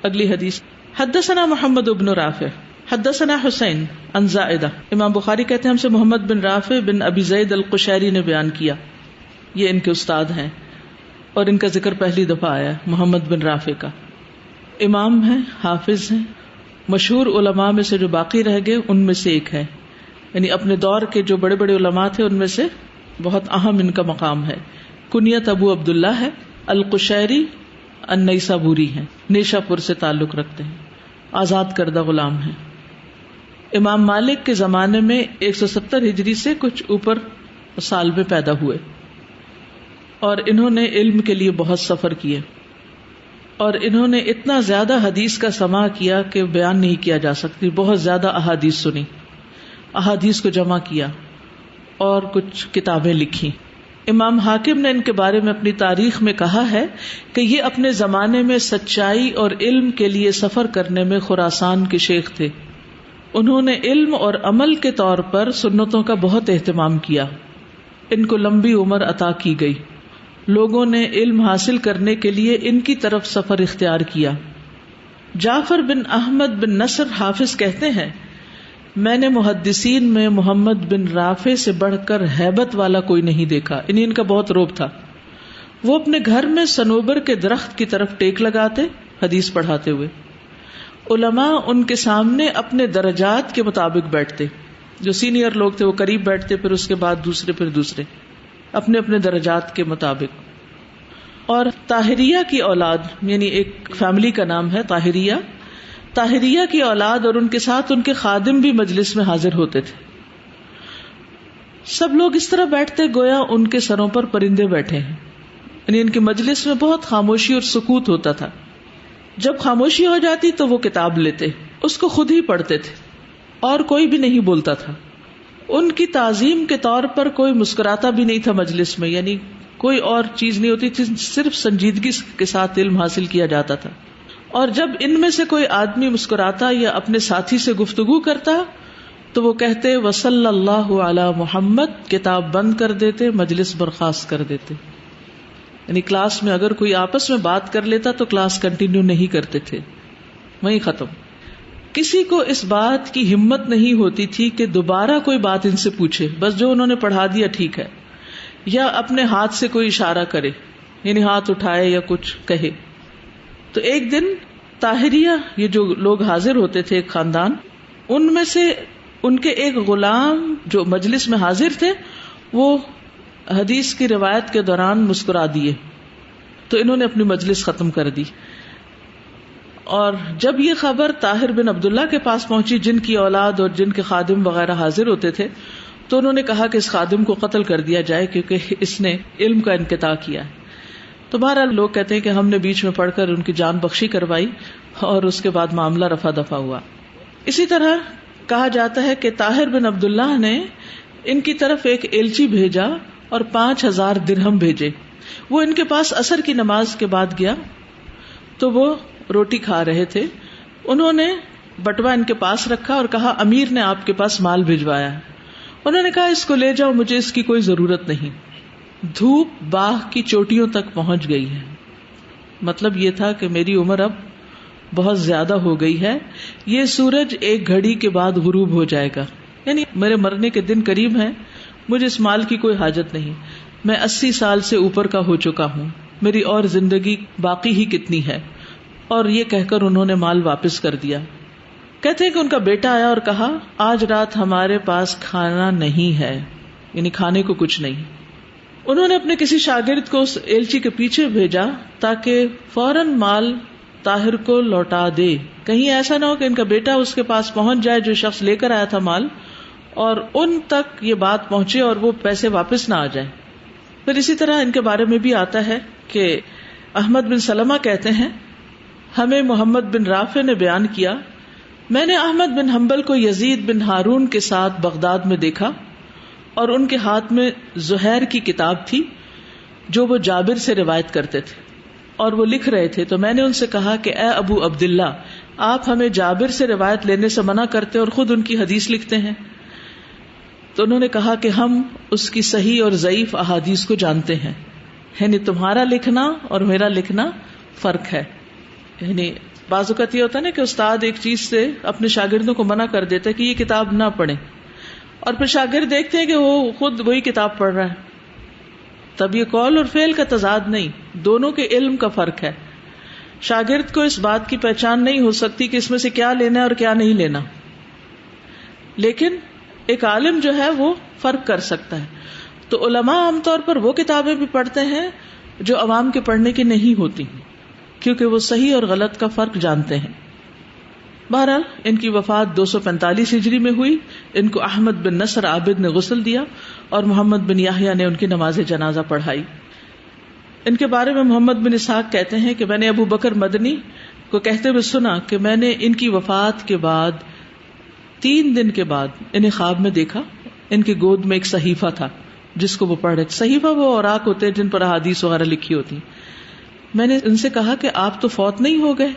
اگلی حدیث، حدثنا محمد بن رافع حدثنا حسین عن زائدہ. امام بخاری کہتے ہیں ہم سے محمد بن رافع بن ابی زید القشیری نے بیان کیا، یہ ان کے استاد ہیں اور ان کا ذکر پہلی دفعہ آیا ہے. محمد بن رافع کا امام ہیں، حافظ ہیں، مشہور علماء میں سے جو باقی رہ گئے ان میں سے ایک ہے، یعنی اپنے دور کے جو بڑے بڑے علماء تھے ان میں سے بہت اہم ان کا مقام ہے. کنیت ابو عبداللہ ہے، القشیری النیسابوری ہیں، نیشا پور سے تعلق رکھتے ہیں، آزاد کردہ غلام ہیں. امام مالک کے زمانے میں 170 ہجری سے کچھ اوپر سال میں پیدا ہوئے اور انہوں نے علم کے لیے بہت سفر کیے اور انہوں نے اتنا زیادہ حدیث کا سماع کیا کہ بیان نہیں کیا جا سکتی. بہت زیادہ احادیث سنی، احادیث کو جمع کیا اور کچھ کتابیں لکھی. امام حاکم نے ان کے بارے میں اپنی تاریخ میں کہا ہے کہ یہ اپنے زمانے میں سچائی اور علم کے لیے سفر کرنے میں خراسان کے شیخ تھے. انہوں نے علم اور عمل کے طور پر سنتوں کا بہت اہتمام کیا. ان کو لمبی عمر عطا کی گئی. لوگوں نے علم حاصل کرنے کے لیے ان کی طرف سفر اختیار کیا. جعفر بن احمد بن نصر حافظ کہتے ہیں میں نے محدثین میں محمد بن رافع سے بڑھ کر ہیبت والا کوئی نہیں دیکھا. انہیں ان کا بہت روب تھا. وہ اپنے گھر میں صنوبر کے درخت کی طرف ٹیک لگاتے حدیث پڑھاتے ہوئے. علماء ان کے سامنے اپنے درجات کے مطابق بیٹھتے. جو سینئر لوگ تھے وہ قریب بیٹھتے، پھر اس کے بعد دوسرے، پھر دوسرے، اپنے اپنے درجات کے مطابق. اور طاہریہ کی اولاد، یعنی ایک فیملی کا نام ہے طاہریہ، طاہریہ کی اولاد اور ان کے ساتھ ان کے خادم بھی مجلس میں حاضر ہوتے تھے. سب لوگ اس طرح بیٹھتے گویا ان کے سروں پر پرندے بیٹھے ہیں، یعنی ان کی مجلس میں بہت خاموشی اور سکوت ہوتا تھا. جب خاموشی ہو جاتی تو وہ کتاب لیتے، اس کو خود ہی پڑھتے تھے اور کوئی بھی نہیں بولتا تھا. ان کی تعظیم کے طور پر کوئی مسکراتا بھی نہیں تھا مجلس میں، یعنی کوئی اور چیز نہیں ہوتی تھی، صرف سنجیدگی کے ساتھ علم حاصل کیا جاتا تھا. اور جب ان میں سے کوئی آدمی مسکراتا یا اپنے ساتھی سے گفتگو کرتا تو وہ کہتے وصلی اللہ علی محمد، کتاب بند کر دیتے، مجلس برخاست کر دیتے. یعنی کلاس میں اگر کوئی آپس میں بات کر لیتا تو کلاس کنٹینیو نہیں کرتے تھے، وہیں ختم. کسی کو اس بات کی ہمت نہیں ہوتی تھی کہ دوبارہ کوئی بات ان سے پوچھے، بس جو انہوں نے پڑھا دیا ٹھیک ہے، یا اپنے ہاتھ سے کوئی اشارہ کرے، یعنی ہاتھ اٹھائے یا کچھ کہے. تو ایک دن طاہریہ، یہ جو لوگ حاضر ہوتے تھے ایک خاندان، ان میں سے ان کے ایک غلام جو مجلس میں حاضر تھے وہ حدیث کی روایت کے دوران مسکرا دیے تو انہوں نے اپنی مجلس ختم کر دی. اور جب یہ خبر طاہر بن عبداللہ کے پاس پہنچی جن کی اولاد اور جن کے خادم وغیرہ حاضر ہوتے تھے تو انہوں نے کہا کہ اس خادم کو قتل کر دیا جائے کیونکہ اس نے علم کا انقطاع کیا ہے. تو بہرحال لوگ کہتے ہیں کہ ہم نے بیچ میں پڑھ کر ان کی جان بخشی کروائی اور اس کے بعد معاملہ رفع دفع ہوا. اسی طرح کہا جاتا ہے کہ طاہر بن عبداللہ نے ان کی طرف ایک ایلچی بھیجا اور 5000 درہم بھیجے. وہ ان کے پاس عصر کی نماز کے بعد گیا تو وہ روٹی کھا رہے تھے. انہوں نے بٹوا ان کے پاس رکھا اور کہا امیر نے آپ کے پاس مال بھجوایا ہے. انہوں نے کہا اس کو لے جاؤ، مجھے اس کی کوئی ضرورت نہیں. دھوپ باغ کی چوٹیوں تک پہنچ گئی ہے. مطلب یہ تھا کہ میری عمر اب بہت زیادہ ہو گئی ہے، یہ سورج ایک گھڑی کے بعد غروب ہو جائے گا، یعنی میرے مرنے کے دن قریب ہیں، مجھے اس مال کی کوئی حاجت نہیں. میں 80 سال سے اوپر کا ہو چکا ہوں، میری اور زندگی باقی ہی کتنی ہے. اور یہ کہہ کر انہوں نے مال واپس کر دیا. کہتے ہیں کہ ان کا بیٹا آیا اور کہا آج رات ہمارے پاس کھانا نہیں ہے، یعنی کھانے کو کچھ نہیں. انہوں نے اپنے کسی شاگرد کو اس ایلچی کے پیچھے بھیجا تاکہ فوراً مال طاہر کو لوٹا دے. کہیں ایسا نہ ہو کہ ان کا بیٹا اس کے پاس پہنچ جائے جو شخص لے کر آیا تھا مال، اور ان تک یہ بات پہنچے اور وہ پیسے واپس نہ آ جائیں. پھر اسی طرح ان کے بارے میں بھی آتا ہے کہ احمد بن سلمہ کہتے ہیں ہمیں محمد بن رافع نے بیان کیا، میں نے احمد بن حنبل کو یزید بن ہارون کے ساتھ بغداد میں دیکھا اور ان کے ہاتھ میں زہیر کی کتاب تھی جو وہ جابر سے روایت کرتے تھے اور وہ لکھ رہے تھے. تو میں نے ان سے کہا کہ اے ابو عبداللہ، آپ ہمیں جابر سے روایت لینے سے منع کرتے اور خود ان کی حدیث لکھتے ہیں. تو انہوں نے کہا کہ ہم اس کی صحیح اور ضعیف احادیث کو جانتے ہیں، یعنی تمہارا لکھنا اور میرا لکھنا فرق ہے. یعنی بعض اوقات یہ ہوتا ہے نا کہ استاد ایک چیز سے اپنے شاگردوں کو منع کر دیتا ہے کہ یہ کتاب نہ پڑھیں، اور پھر شاگرد دیکھتے ہیں کہ وہ خود وہی کتاب پڑھ رہا ہے. تب یہ قول اور فعل کا تضاد نہیں، دونوں کے علم کا فرق ہے. شاگرد کو اس بات کی پہچان نہیں ہو سکتی کہ اس میں سے کیا لینا ہے اور کیا نہیں لینا، لیکن ایک عالم جو ہے وہ فرق کر سکتا ہے. تو علماء عام طور پر وہ کتابیں بھی پڑھتے ہیں جو عوام کے پڑھنے کی نہیں ہوتی، کیونکہ وہ صحیح اور غلط کا فرق جانتے ہیں. بہرحال ان کی وفات 245 ہجری میں ہوئی. ان کو احمد بن نصر عابد نے غسل دیا اور محمد بن یحییٰ نے ان کی نماز جنازہ پڑھائی. ان کے بارے میں محمد بن اسحاق کہتے ہیں کہ میں نے ابو بکر مدنی کو کہتے ہوئے سنا کہ میں نے ان کی وفات کے بعد 3 دن کے بعد انہیں خواب میں دیکھا. ان کی گود میں ایک صحیفہ تھا جس کو وہ پڑھ رہے تھے. صحیفہ وہ اوراق ہوتے ہیں جن پر احادیث وغیرہ لکھی ہوتی. میں نے ان سے کہا کہ آپ تو فوت نہیں ہو گئے؟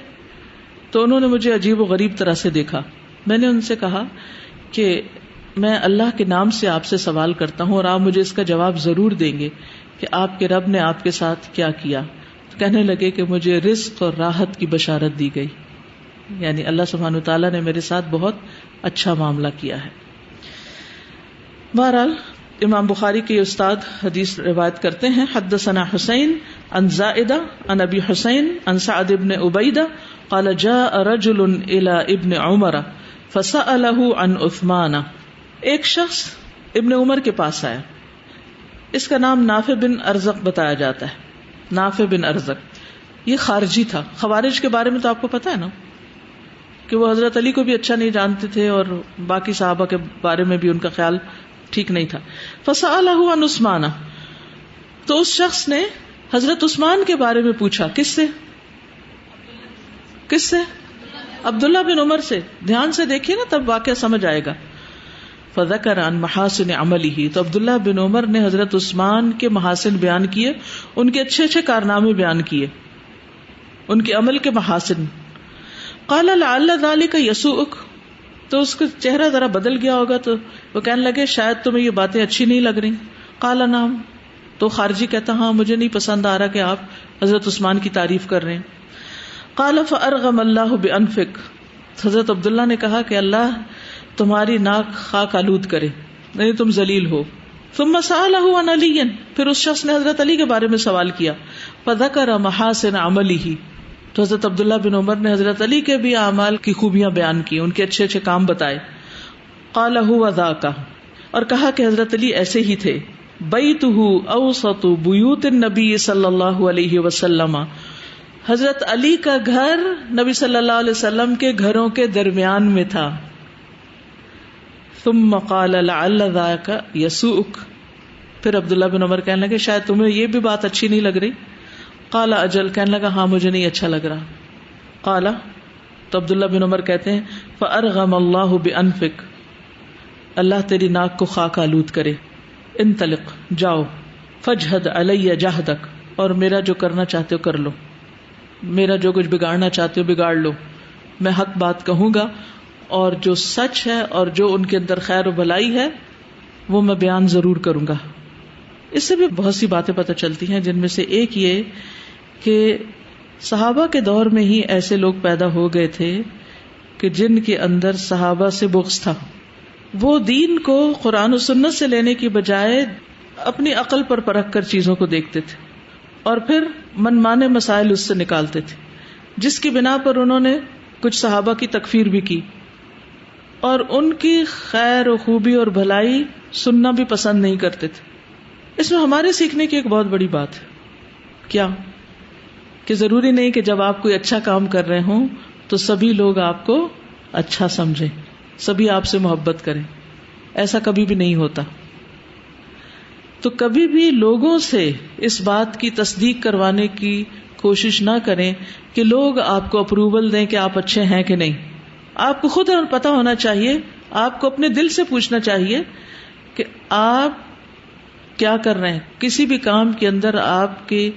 تو انہوں نے مجھے عجیب و غریب طرح سے دیکھا. میں نے ان سے کہا کہ میں اللہ کے نام سے آپ سے سوال کرتا ہوں اور آپ مجھے اس کا جواب ضرور دیں گے کہ آپ کے رب نے آپ کے ساتھ کیا کیا. تو کہنے لگے کہ مجھے رزق اور راحت کی بشارت دی گئی، یعنی اللہ سبحانہ وتعالیٰ نے میرے ساتھ بہت اچھا معاملہ کیا ہے. بہرحال امام بخاری کے استاد حدیث روایت کرتے ہیں حدثنا حسین عن زائدہ عن ابی حسین عن سعد بن عبیدہ قال جاء رجل الى ابن عمر فسأله عن عثمان. ایک شخص ابن عمر کے پاس آیا. اس کا نام نافع بن ارزق بتایا جاتا ہے. نافع بن ارزق یہ خارجی تھا. خوارج کے بارے میں تو آپ کو پتا ہے نا کہ وہ حضرت علی کو بھی اچھا نہیں جانتے تھے اور باقی صحابہ کے بارے میں بھی ان کا خیال ٹھیک نہیں تھا. فسألہ عن عثمان، تو اس شخص نے حضرت عثمان کے بارے میں پوچھا. کس سے؟ عبداللہ بن عمر سے. دھیان سے دیکھیے نا تب واقعہ سمجھ آئے گا. فذکر عن محاسن عملہ، تو عبداللہ بن عمر نے حضرت عثمان کے محاسن بیان کیے، ان کے اچھے اچھے کارنامے بیان کیے، ان کے عمل کے محاسن. قال لعل ذلک یسوءک، تو اس کا چہرہ ذرا بدل گیا ہوگا تو وہ کہنے لگے شاید تمہیں یہ باتیں اچھی نہیں لگ رہی. قال نعم، تو خارجی کہتا ہاں مجھے نہیں پسند آ رہا کہ آپ حضرت عثمان کی تعریف کر رہے ہیں. قال فارغم اللہ بانفک، حضرت عبداللہ نے کہا کہ اللہ تمہاری ناک خاک آلود کرے، نہیں تم ذلیل ہو. ثم سألہ عن علی، پھر اس شخص نے حضرت علی کے بارے میں سوال کیا. فذکر محاسن عملہ، تو حضرت عبداللہ بن عمر نے حضرت علی کے بھی اعمال کی خوبیاں بیان کی، ان کے اچھے اچھے کام بتائے. قال هو ذاک، اور کہا کہ حضرت علی ایسے ہی تھے. بیتہ اوسط بیوت النبی صلی اللہ علیہ وسلم، حضرت علی کا گھر نبی صلی اللہ علیہ وسلم کے گھروں کے درمیان میں تھا. ثم قال لعل ذاک یسوءک، پھر عبداللہ بن عمر کہنے لگے شاید تمہیں یہ بھی بات اچھی نہیں لگ رہی. قال اجل، کہنے لگا ہاں مجھے نہیں اچھا لگ رہا. قال، تو عبداللہ بن عمر کہتے ہیں فارغم اللہ بانفک، اللہ تیری ناک کو خاک آلود کرے. انطلق، جاؤ. فجہد علی جہدک، اور میرا جو کرنا چاہتے ہو کر لو، میرا جو کچھ بگاڑنا چاہتے ہو بگاڑ لو. میں حق بات کہوں گا اور جو سچ ہے اور جو ان کے اندر خیر و بھلائی ہے وہ میں بیان ضرور کروں گا. اس سے بھی بہت سی باتیں پتہ چلتی ہیں، جن میں سے ایک یہ کہ صحابہ کے دور میں ہی ایسے لوگ پیدا ہو گئے تھے کہ جن کے اندر صحابہ سے بغض تھا. وہ دین کو قرآن و سنت سے لینے کی بجائے اپنی عقل پر پرکھ کر چیزوں کو دیکھتے تھے اور پھر من مانے مسائل اس سے نکالتے تھے، جس کی بنا پر انہوں نے کچھ صحابہ کی تکفیر بھی کی اور ان کی خیر و خوبی اور بھلائی سننا بھی پسند نہیں کرتے تھے. اس میں ہمارے سیکھنے کی ایک بہت بڑی بات ہے. کیا کہ ضروری نہیں کہ جب آپ کوئی اچھا کام کر رہے ہوں تو سبھی لوگ آپ کو اچھا سمجھیں، سبھی آپ سے محبت کریں. ایسا کبھی بھی نہیں ہوتا. تو کبھی بھی لوگوں سے اس بات کی تصدیق کروانے کی کوشش نہ کریں کہ لوگ آپ کو اپروول دیں کہ آپ اچھے ہیں کہ نہیں. آپ کو خود پتہ ہونا چاہیے. آپ کو اپنے دل سے پوچھنا چاہیے کہ آپ کیا کر رہے ہیں. کسی بھی کام کے اندر آپ کی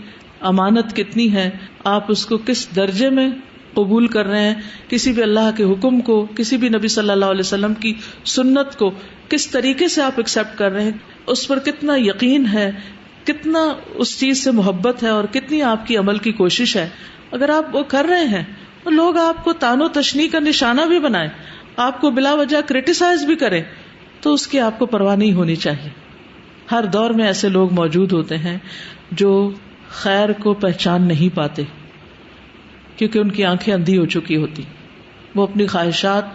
امانت کتنی ہے، آپ اس کو کس درجے میں قبول کر رہے ہیں، کسی بھی اللہ کے حکم کو، کسی بھی نبی صلی اللہ علیہ وسلم کی سنت کو کس طریقے سے آپ ایکسپٹ کر رہے ہیں، اس پر کتنا یقین ہے، کتنا اس چیز سے محبت ہے اور کتنی آپ کی عمل کی کوشش ہے. اگر آپ وہ کر رہے ہیں تو لوگ آپ کو تان و تشنیع کا نشانہ بھی بنائیں، آپ کو بلا وجہ کرٹیسائز بھی کریں، تو اس کی آپ کو پرواہ نہیں ہونی چاہیے. ہر دور میں ایسے لوگ موجود ہوتے ہیں جو خیر کو پہچان نہیں پاتے کیونکہ ان کی آنکھیں اندھی ہو چکی ہوتی، وہ اپنی خواہشات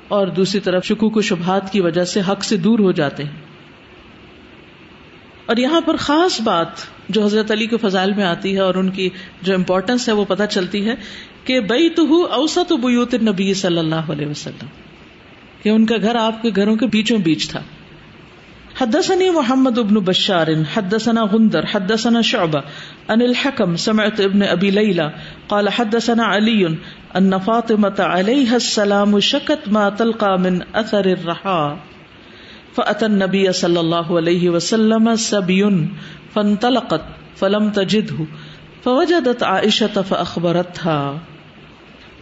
اور دوسری طرف شکوک و شبہات کی وجہ سے حق سے دور ہو جاتے ہیں. اور یہاں پر خاص بات جو حضرت علی کے فضائل میں آتی ہے اور ان کی جو امپورٹنس ہے وہ پتہ چلتی ہے کہ بیتہ اوسط بیوت النبی صلی اللہ علیہ وسلم، کہ ان کا گھر آپ کے گھروں کے بیچوں بیچ تھا. حدثني محمد بن بشار حدثنا غندر حدثنا شعبہ عن الحكم سمعت ابن ابی لیلى قال حدثنا علی ان فاطمة علیہ السلام شکت ما تلقى من اثر الرحا فأتى النبي صلی اللہ علیہ وسلم سبی فانطلقت فلم تجده فوجدت عائشة فأخبرتها.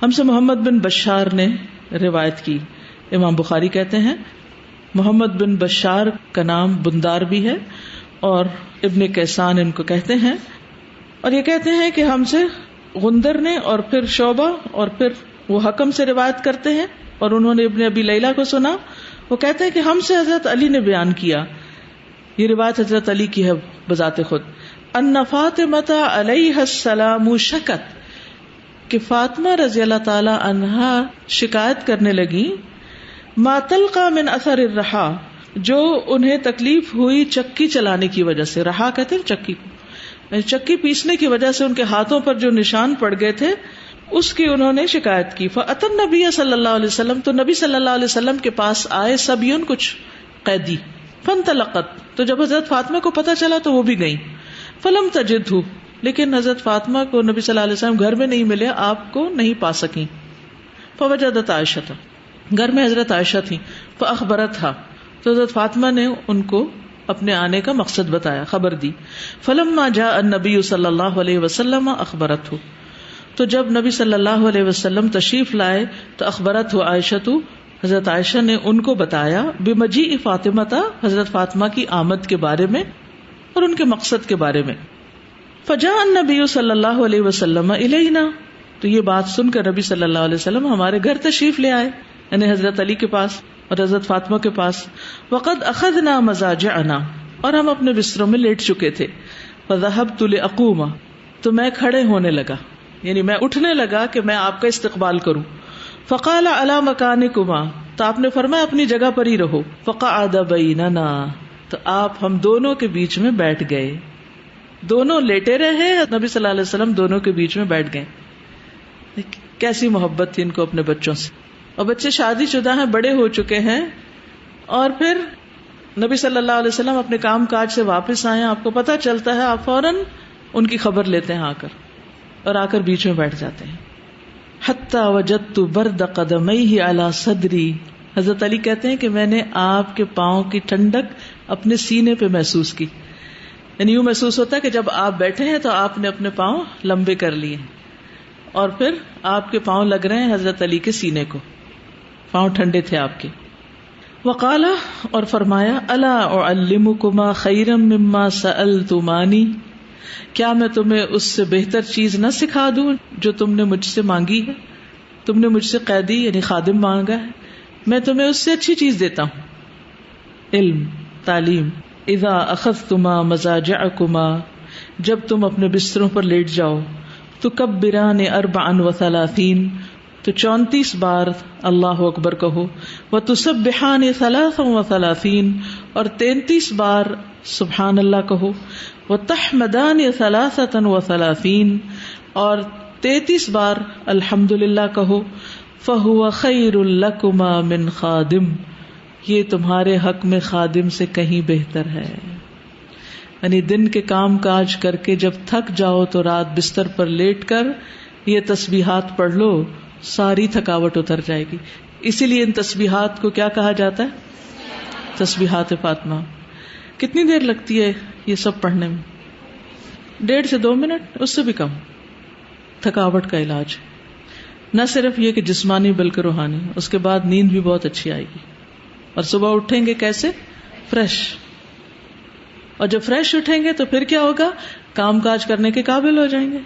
ہم سے محمد بن بشار نے روایت کی. امام بخاری کہتے ہیں محمد بن بشار کا نام بندار بھی ہے اور ابن کیسان ان کو کہتے ہیں، اور یہ کہتے ہیں کہ ہم سے غندر نے اور پھر شعبہ اور پھر وہ حکم سے روایت کرتے ہیں، اور انہوں نے ابن ابی لیلہ کو سنا. وہ کہتے ہیں کہ ہم سے حضرت علی نے بیان کیا، یہ روایت حضرت علی کی ہے بذات خود، ان فاطمہ علیہ السلام شکت، کہ فاطمہ رضی اللہ تعالی عنہا شکایت کرنے لگی، ما تلقى من اثر الرحا، جو انہیں تکلیف ہوئی چکی چلانے کی وجہ سے. رحا کہتے ہیں چکی کو، چکی پیسنے کی وجہ سے ان کے ہاتھوں پر جو نشان پڑ گئے تھے اس کی انہوں نے شکایت کی. فأتى النبي صلی اللہ علیہ وسلم، تو نبی صلی اللہ علیہ وسلم کے پاس آئے سبیون، کچھ قیدی. فانطلقت، تو جب حضرت فاطمہ کو پتہ چلا تو وہ بھی گئی. فلم تجدہ، لیکن حضرت فاطمہ کو نبی صلی اللہ علیہ وسلم گھر میں نہیں ملے، آپ کو نہیں پا سکیں. فوجدت عائشہ، گھر میں حضرت عائشہ تھی. فاخبرتها، تو حضرت فاطمہ نے ان کو اپنے آنے کا مقصد بتایا، خبر دی. فلما جاء النبی صلی اللہ علیہ وسلم اخبرته، تو جب نبی صلی اللہ علیہ وسلم تشریف لائے تو اخبرته عائشہ، حضرت عائشہ نے ان کو بتایا، بمجیء فاطمہ، حضرت فاطمہ کی آمد کے بارے میں اور ان کے مقصد کے بارے میں. فجاء النبی صلی اللہ علیہ وسلم الینا، تو یہ بات سن کر نبی صلی اللہ علیہ وسلم ہمارے گھر تشریف لے آئے، یعنی حضرت علی کے پاس اور حضرت فاطمہ کے پاس. وقد اخذنا مضاجعنا، اور ہم اپنے بستروں میں لیٹ چکے تھے. فذهبت لاقوم، تو میں کھڑے ہونے لگا، یعنی میں اٹھنے لگا کہ میں آپ کا استقبال کروں. فقال علی مکانکما، تو آپ نے فرمایا اپنی جگہ پر ہی رہو. فقعد بیننا، تو آپ ہم دونوں کے بیچ میں بیٹھ گئے. دونوں لیٹے رہے، نبی صلی اللہ علیہ وسلم دونوں کے بیچ میں بیٹھ گئے. کیسی محبت تھی ان کو اپنے بچوں سے. اور بچے شادی شدہ ہیں، بڑے ہو چکے ہیں، اور پھر نبی صلی اللہ علیہ وسلم اپنے کام کاج سے واپس آئے، آپ کو پتہ چلتا ہے، آپ فوراً ان کی خبر لیتے ہیں آ کر بیچ میں بیٹھ جاتے ہیں. حتی وجدت برد قدمیہ علی صدری، حضرت علی کہتے ہیں کہ میں نے آپ کے پاؤں کی ٹھنڈک اپنے سینے پہ محسوس کی. یعنی یوں محسوس ہوتا ہے کہ جب آپ بیٹھے ہیں تو آپ نے اپنے پاؤں لمبے کر لیے اور پھر آپ کے پاؤں لگ رہے ہیں حضرت علی کے سینے کو، پاؤں ٹھنڈے تھے آپ کے. وقال، اور فرمایا، الا اعلمکما خیرا مما سألتمانی، کیا میں تمہیں اس سے بہتر چیز نہ سکھا دوں جو تم نے مجھ سے مانگی ہے. تم نے مجھ سے قیدی یعنی خادم مانگا ہے، میں تمہیں اس سے اچھی چیز دیتا ہوں، علم، تعلیم. اذا اخذتما مضاجعکما، جب تم اپنے بستروں پر لیٹ جاؤ، تکبران 34، تو 34 بار اللہ اکبر کہو. وتسبحان 33، اور 33 بار سبحان اللہ کہو. وتحمدان 33، اور 33 بار الحمدللہ کہو. فہو خیر لکما من خادم، یہ تمہارے حق میں خادم سے کہیں بہتر ہے. یعنی دن کے کام کاج کر کے جب تھک جاؤ تو رات بستر پر لیٹ کر یہ تسبیحات پڑھ لو، ساری تھکاوٹ اتر جائے گی. اسی لیے ان تسبیحات کو کیا کہا جاتا ہے؟ تسبیحات فاطمہ. کتنی دیر لگتی ہے یہ سب پڑھنے میں؟ 1.5 سے 2 منٹ، اس سے بھی کم. تھکاوٹ کا علاج نہ صرف یہ کہ جسمانی بلکہ روحانی، اس کے بعد نیند بھی بہت اچھی آئے گی. اور صبح اٹھیں گے کیسے؟ فریش. اور جب فریش اٹھیں گے تو پھر کیا ہوگا؟ کام کاج کرنے کے قابل ہو جائیں گے.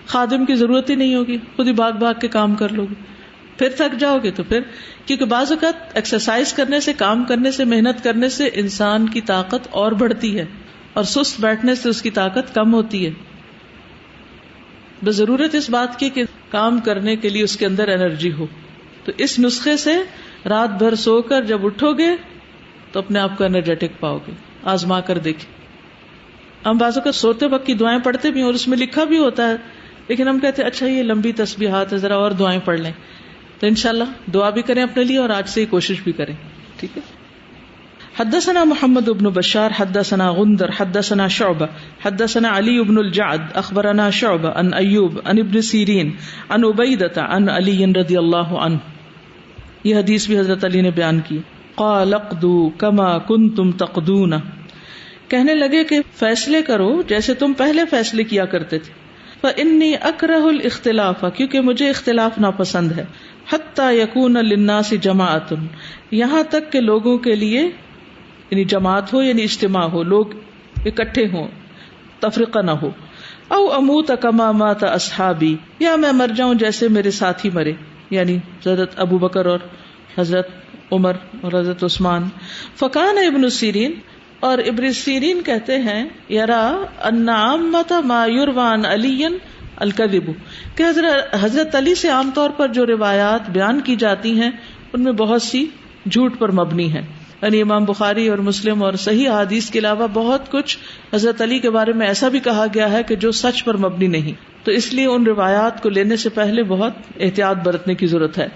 خادم کی ضرورت ہی نہیں ہوگی، خود ہی بھاگ بھاگ کے کام کر لو گے. پھر تھک جاؤ گے تو پھر، کیونکہ بعض اوقات ایکسرسائز کرنے سے، کام کرنے سے، محنت کرنے سے انسان کی طاقت اور بڑھتی ہے، اور سست بیٹھنے سے اس کی طاقت کم ہوتی ہے. بس ضرورت اس بات کی کہ کام کرنے کے لیے اس کے اندر انرجی ہو. تو اس نسخے سے رات بھر سو کر جب اٹھو گے تو اپنے آپ کو انرجیٹک پاؤ گے. آزما کر دیکھیں. ہم بعضوں کا سوتے وقت کی دعائیں پڑھتے بھی ہیں اور اس میں لکھا بھی ہوتا ہے، لیکن ہم کہتے ہیں اچھا یہ لمبی تسبیحات ہے، ذرا اور دعائیں پڑھ لیں. تو انشاءاللہ دعا بھی کریں اپنے لیے اور آج سے ہی کوشش بھی کریں. ٹھیک ہے. حدثنا محمد بن بشار حدثنا غندر حدثنا شعبہ حدثنا علی بن الجعد اخبرنا شعبہ عن ایوب عن ابن سیرین عن عبیدۃ عن علی رضی اللہ عنہ. یہ حدیث بھی حضرت علی نے بیان کی. قال اقضوا كما كنتم تقضون، کہنے لگے کہ فیصلے کرو جیسے تم پہلے فیصلے کیا کرتے تھے. فإنی اکرہ الاختلاف، کیونکہ مجھے اختلاف ناپسند ہے. حتی یکون للناس جماعت، یہاں تک کہ لوگوں کے لیے یعنی جماعت ہو، یعنی اجتماع ہو، لوگ اکٹھے ہوں، تفرقہ نہ ہو. او اموت کما مات اصحابی، یا میں مر جاؤں جیسے میرے ساتھی مرے، یعنی حضرت ابو بکر اور حضرت عمر اور حضرت عثمان. فکان ابن سیرین، اور ابن سیرین کہتے ہیں یرا ان عامۃ ما یروی عن علی الکذب، کہ حضرت علی سے عام طور پر جو روایات بیان کی جاتی ہیں ان میں بہت سی جھوٹ پر مبنی ہیں. یعنی امام بخاری اور مسلم اور صحیح حدیث کے علاوہ بہت کچھ حضرت علی کے بارے میں ایسا بھی کہا گیا ہے کہ جو سچ پر مبنی نہیں. تو اس لیے ان روایات کو لینے سے پہلے بہت احتیاط برتنے کی ضرورت ہے.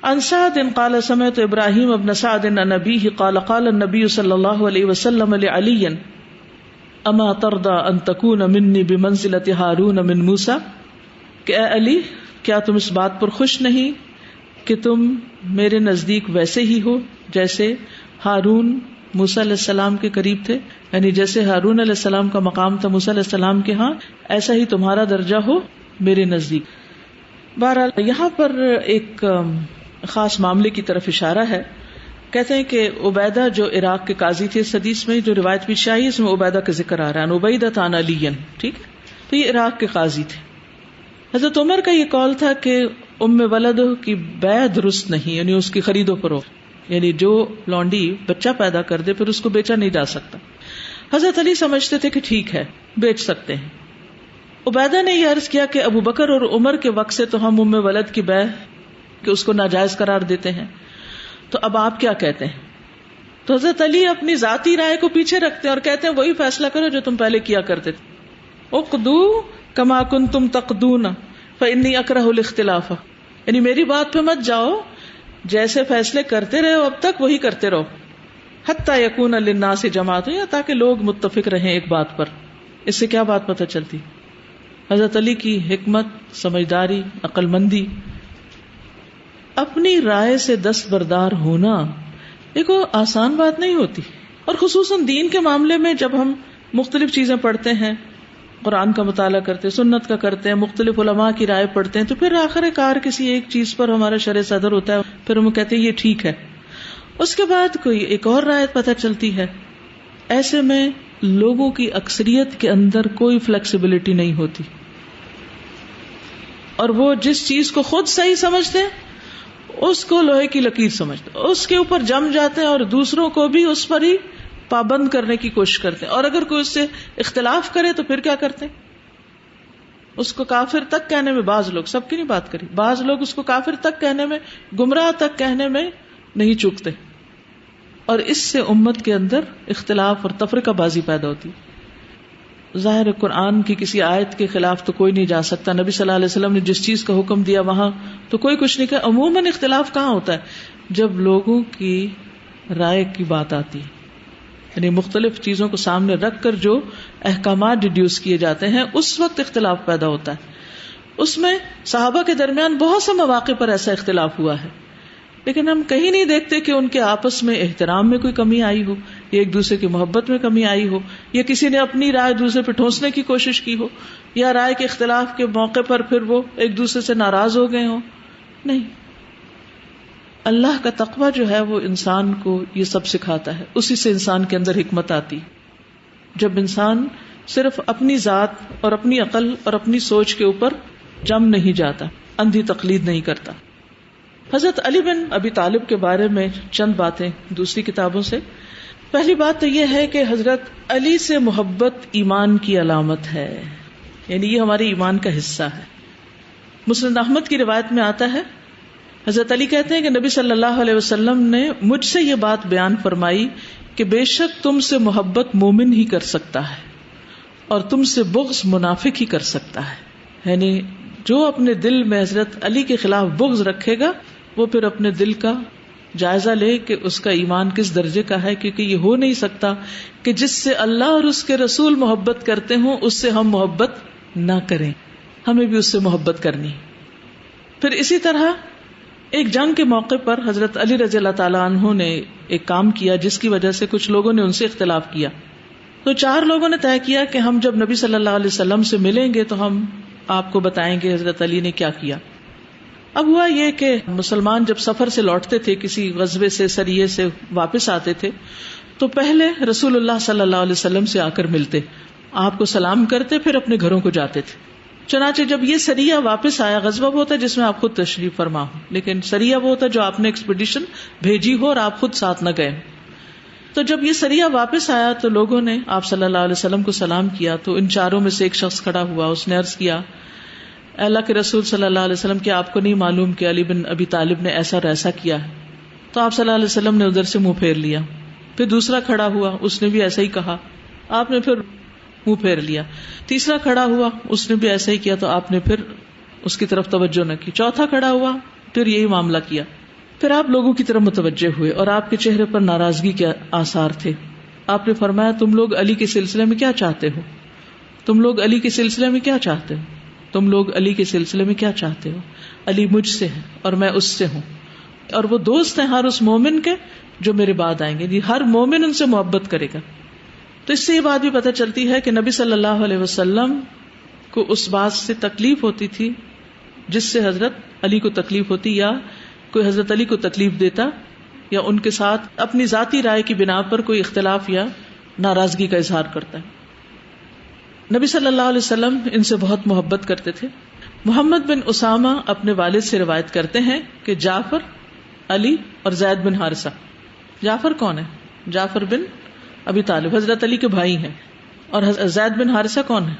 عن سعد قال سمعت ابراہیم ابن سعد عن ابیہ قال قال النبی صلی اللہ علیہ وسلم لعلی اما ترضى ان تكون منی بمنزلۃ ہارون من موسیٰ، کہ اے علی کیا تم اس بات پر خوش نہیں کہ تم میرے نزدیک ویسے ہی ہو جیسے ہارون موسیٰ علیہ السلام کے قریب تھے، یعنی جیسے ہارون علیہ السلام کا مقام تھا موسیٰ علیہ السلام کے ہاں، ایسا ہی تمہارا درجہ ہو میرے نزدیک. بہرحال یہاں پر ایک خاص معاملے کی طرف اشارہ ہے. کہتے ہیں کہ عبیدہ جو عراق کے قاضی تھے، اس حدیث میں جو روایت پیش آئی اس میں عبیدہ کا ذکر آ رہا ہے، عبیدۃ عن علی. ٹھیک، تو یہ عراق کے قاضی تھے. حضرت عمر کا یہ قول تھا کہ ام ولد کی بیع درست نہیں، یعنی اس کی خرید و فروخت، یعنی جو لونڈی بچہ پیدا کر دے پھر اس کو بیچا نہیں جا سکتا. حضرت علی سمجھتے تھے کہ ٹھیک ہے بیچ سکتے ہیں. عبیدہ نے یہ عرض کیا کہ ابو بکر اور عمر کے وقت سے تو ہم ام ولد کی بیع کہ اس کو ناجائز قرار دیتے ہیں، تو اب آپ کیا کہتے ہیں؟ تو حضرت علی اپنی ذاتی رائے کو پیچھے رکھتے ہیں اور کہتے ہیں وہی فیصلہ کرو جو تم پہلے کیا کرتے تھے. اقضوا کما کنتم تقضون فانی اکرہ الاختلاف، یعنی میری بات پہ مت جاؤ، جیسے فیصلے کرتے رہے ہو اب تک وہی کرتے رہو. حتی یکون للناس جماعت، تاکہ لوگ متفق رہیں ایک بات پر. اس سے کیا بات پتہ چلتی؟ حضرت علی کی حکمت، سمجھداری، عقل مندی. اپنی رائے سے دستبردار ہونا دیکھو آسان بات نہیں ہوتی، اور خصوصاً دین کے معاملے میں جب ہم مختلف چیزیں پڑھتے ہیں، قرآن کا مطالعہ کرتے ہیں، سنت کا کرتے ہیں، مختلف علماء کی رائے پڑھتے ہیں، تو پھر آخر کار کسی ایک چیز پر ہمارا شرع صدر ہوتا ہے، پھر ہم کہتے ہیں یہ ٹھیک ہے. اس کے بعد کوئی ایک اور رائے پتہ چلتی ہے. ایسے میں لوگوں کی اکثریت کے اندر کوئی فلیکسیبلٹی نہیں ہوتی، اور وہ جس چیز کو خود صحیح سمجھتے ہیں اس کو لوہے کی لکیر سمجھتے ہیں، اس کے اوپر جم جاتے ہیں اور دوسروں کو بھی اس پر ہی پابند کرنے کی کوشش کرتے ہیں. اور اگر کوئی اس سے اختلاف کرے تو پھر کیا کرتے ہیں؟ اس کو کافر تک کہنے میں، بعض لوگ، سب کی نہیں بات کری، بعض لوگ اس کو کافر تک کہنے میں، گمراہ تک کہنے میں نہیں چوکتے. اور اس سے امت کے اندر اختلاف اور تفرقہ بازی پیدا ہوتی. ظاہر قرآن کی کسی آیت کے خلاف تو کوئی نہیں جا سکتا، نبی صلی اللہ علیہ وسلم نے جس چیز کا حکم دیا وہاں تو کوئی کچھ نہیں کہا. عموماً اختلاف کہاں ہوتا ہے؟ جب لوگوں کی رائے کی بات آتی ہے، یعنی مختلف چیزوں کو سامنے رکھ کر جو احکامات ڈیڈیوس کیے جاتے ہیں اس وقت اختلاف پیدا ہوتا ہے. اس میں صحابہ کے درمیان بہت سے مواقع پر ایسا اختلاف ہوا ہے، لیکن ہم کہیں نہیں دیکھتے کہ ان کے آپس میں احترام میں کوئی کمی آئی ہو، یا ایک دوسرے کی محبت میں کمی آئی ہو، یا کسی نے اپنی رائے دوسرے پہ ٹھونسنے کی کوشش کی ہو، یا رائے کے اختلاف کے موقع پر پھر وہ ایک دوسرے سے ناراض ہو گئے ہوں. نہیں، اللہ کا تقویٰ جو ہے وہ انسان کو یہ سب سکھاتا ہے، اسی سے انسان کے اندر حکمت آتی. جب انسان صرف اپنی ذات اور اپنی عقل اور اپنی سوچ کے اوپر جم نہیں جاتا، اندھی تقلید نہیں کرتا. حضرت علی بن ابی طالب کے بارے میں چند باتیں دوسری کتابوں سے. پہلی بات تو یہ ہے کہ حضرت علی سے محبت ایمان کی علامت ہے، یعنی یہ ہمارے ایمان کا حصہ ہے. مسند احمد کی روایت میں آتا ہے، حضرت علی کہتے ہیں کہ نبی صلی اللہ علیہ وسلم نے مجھ سے یہ بات بیان فرمائی کہ بے شک تم سے محبت مومن ہی کر سکتا ہے اور تم سے بغض منافق ہی کر سکتا ہے. یعنی جو اپنے دل میں حضرت علی کے خلاف بغض رکھے گا وہ پھر اپنے دل کا جائزہ لے کہ اس کا ایمان کس درجے کا ہے، کیونکہ یہ ہو نہیں سکتا کہ جس سے اللہ اور اس کے رسول محبت کرتے ہوں اس سے ہم محبت نہ کریں، ہمیں بھی اس سے محبت کرنی. پھر اسی طرح ایک جنگ کے موقع پر حضرت علی رضی اللہ تعالیٰ عنہ نے ایک کام کیا جس کی وجہ سے کچھ لوگوں نے ان سے اختلاف کیا. تو 4 لوگوں نے طے کیا کہ ہم جب نبی صلی اللہ علیہ وسلم سے ملیں گے تو ہم آپ کو بتائیں گے حضرت علی نے کیا کیا. اب ہوا یہ کہ مسلمان جب سفر سے لوٹتے تھے، کسی غزوے سے سریے سے واپس آتے تھے، تو پہلے رسول اللہ صلی اللہ علیہ وسلم سے آ کر ملتے، آپ کو سلام کرتے، پھر اپنے گھروں کو جاتے تھے. چنانچہ جب یہ سریہ واپس آیا، غزوہ وہ ہوتا ہے جس میں آپ خود تشریف فرما ہو، لیکن سریہ وہ ہوتا ہے جو آپ نے ایکسپیڈیشن بھیجی ہو اور آپ خود ساتھ نہ گئے. تو جب یہ سریہ واپس آیا تو لوگوں نے آپ صلی اللہ علیہ وسلم کو سلام کیا. تو ان 4 میں سے ایک شخص کھڑا ہوا، اس نے عرض کیا، اللہ کے رسول صلی اللہ علیہ وسلم کہ آپ کو نہیں معلوم کہ علی بن ابی طالب نے ایسا اور ایسا کیا ہے؟ تو آپ صلی اللہ علیہ وسلم نے ادھر سے منہ پھیر لیا. پھر دوسرا کھڑا ہوا، اس نے بھی ایسا ہی کہا، آپ نے پھر منہ پھیر لیا. تیسرا کھڑا ہوا، اس نے بھی ایسا ہی کیا، تو آپ نے پھر اس کی طرف توجہ نہ کی. چوتھا کھڑا ہوا، پھر یہی معاملہ کیا. پھر آپ لوگوں کی طرف متوجہ ہوئے اور آپ کے چہرے پر ناراضگی کے آثار تھے. آپ نے فرمایا، تم لوگ علی کے سلسلے میں کیا چاہتے ہو؟ تم لوگ علی کے سلسلے میں کیا چاہتے ہو؟ تم لوگ علی کے سلسلے میں کیا چاہتے ہو؟ علی مجھ سے ہے اور میں اس سے ہوں، اور وہ دوست ہیں ہر اس مومن کے جو میرے بعد آئیں گے. ہر مومن ان سے محبت کرے گا. تو اس سے یہ بات بھی پتہ چلتی ہے کہ نبی صلی اللہ علیہ وسلم کو اس بات سے تکلیف ہوتی تھی جس سے حضرت علی کو تکلیف ہوتی، یا کوئی حضرت علی کو تکلیف دیتا یا ان کے ساتھ اپنی ذاتی رائے کی بنا پر کوئی اختلاف یا ناراضگی کا اظہار کرتا ہے. نبی صلی اللہ علیہ وسلم ان سے بہت محبت کرتے تھے. محمد بن اسامہ اپنے والد سے روایت کرتے ہیں کہ جعفر، علی اور زید بن حارثہ. جعفر کون ہے؟ جعفر بن ابی طالب حضرت علی کے بھائی ہیں. اور زید بن حارثہ کون ہے؟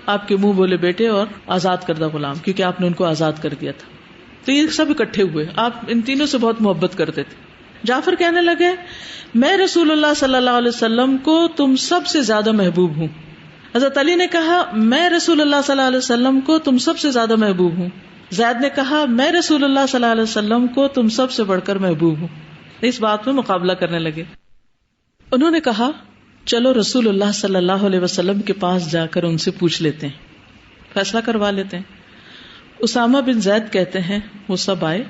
آپ کے منہ بولے بیٹے اور آزاد کردہ غلام، کیونکہ آپ نے ان کو آزاد کر دیا تھا. تو یہ سب اکٹھے ہوئے. آپ ان تینوں سے بہت محبت کرتے تھے. جعفر کہنے لگے، میں رسول اللہ صلی اللہ علیہ وسلم کو تم سب سے زیادہ محبوب ہوں. حضرت علی نے کہا، میں رسول اللہ صلی اللہ علیہ وسلم کو تم سب سے زیادہ محبوب ہوں. زید نے کہا، میں رسول اللہ صلی اللہ علیہ وسلم کو تم سب سے بڑھ کر محبوب ہوں. اس بات میں مقابلہ کرنے لگے. انہوں نے کہا، چلو رسول اللہ صلی اللہ علیہ وسلم کے پاس جا کر ان سے پوچھ لیتے ہیں، فیصلہ کروا لیتے ہیں. اسامہ بن زید کہتے ہیں وہ سب آئے،